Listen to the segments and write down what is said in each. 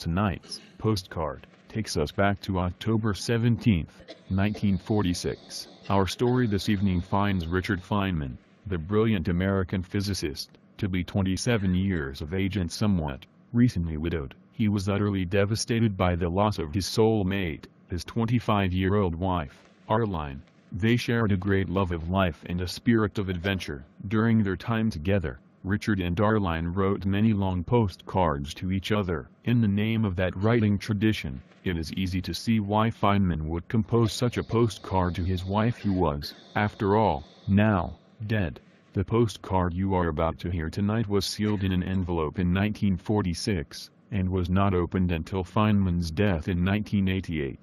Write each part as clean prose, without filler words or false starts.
tonight's postcard takes us back to October 17, 1946. Our story this evening finds Richard Feynman, the brilliant American physicist, to be 27 years of age and somewhat recently widowed. He was utterly devastated by the loss of his soulmate, his 25-year-old wife, Arline. They shared a great love of life and a spirit of adventure. During their time together, Richard and Arline wrote many long postcards to each other. In the name of that writing tradition, it is easy to see why Feynman would compose such a postcard to his wife who was, after all, now dead. The postcard you are about to hear tonight was sealed in an envelope in 1946, and was not opened until Feynman's death in 1988.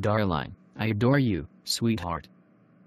Darling, I adore you, sweetheart.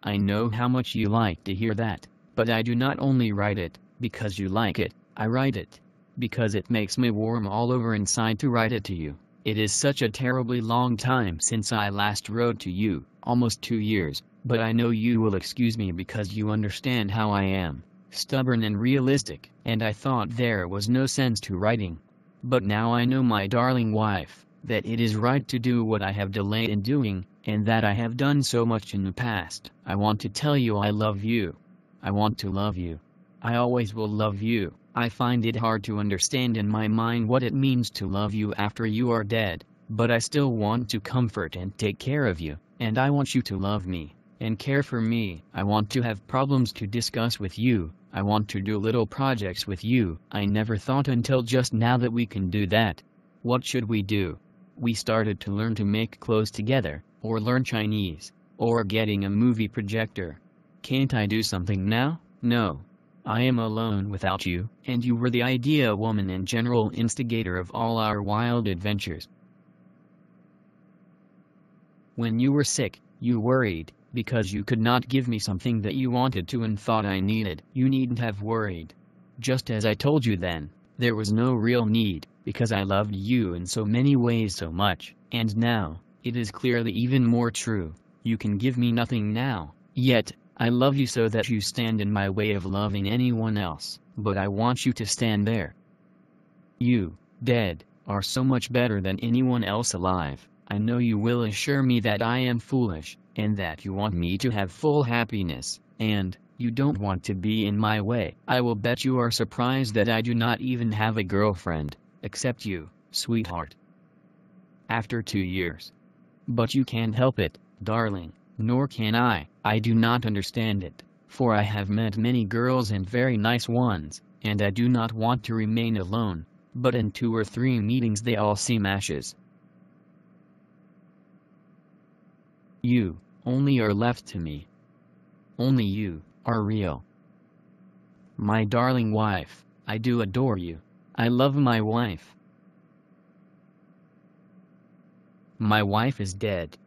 I know how much you like to hear that, but I do not only write it because you like it. I write it because it makes me warm all over inside to write it to you. It is such a terribly long time since I last wrote to you, almost 2 years, but I know you will excuse me because you understand how I am, stubborn and realistic, and I thought there was no sense to writing. But now I know, my darling wife, that it is right to do what I have delayed in doing, and that I have done so much in the past. I want to tell you I love you. I want to love you. I always will love you. I find it hard to understand in my mind what it means to love you after you are dead, but I still want to comfort and take care of you, and I want you to love me and care for me. I want to have problems to discuss with you. I want to do little projects with you. I never thought until just now that we can do that. What should we do? We started to learn to make clothes together, or learn Chinese, or getting a movie projector. Can't I do something now? No. I am alone without you, and you were the idea woman and general instigator of all our wild adventures. When you were sick, you worried, because you could not give me something that you wanted to and thought I needed. You needn't have worried. Just as I told you then, there was no real need, because I loved you in so many ways so much, and now, it is clearly even more true. You can give me nothing now, yet, I love you so that you stand in my way of loving anyone else, but I want you to stand there. You, dead, are so much better than anyone else alive. I know you will assure me that I am foolish, and that you want me to have full happiness, and you don't want to be in my way. I will bet you are surprised that I do not even have a girlfriend, except you, sweetheart. After 2 years. But you can't help it, darling, nor can I. I do not understand it, for I have met many girls and very nice ones, and I do not want to remain alone, but in 2 or 3 meetings they all seem ashes. You, only are left to me. Only you are real. My darling wife, I do adore you. I love my wife. My wife is dead.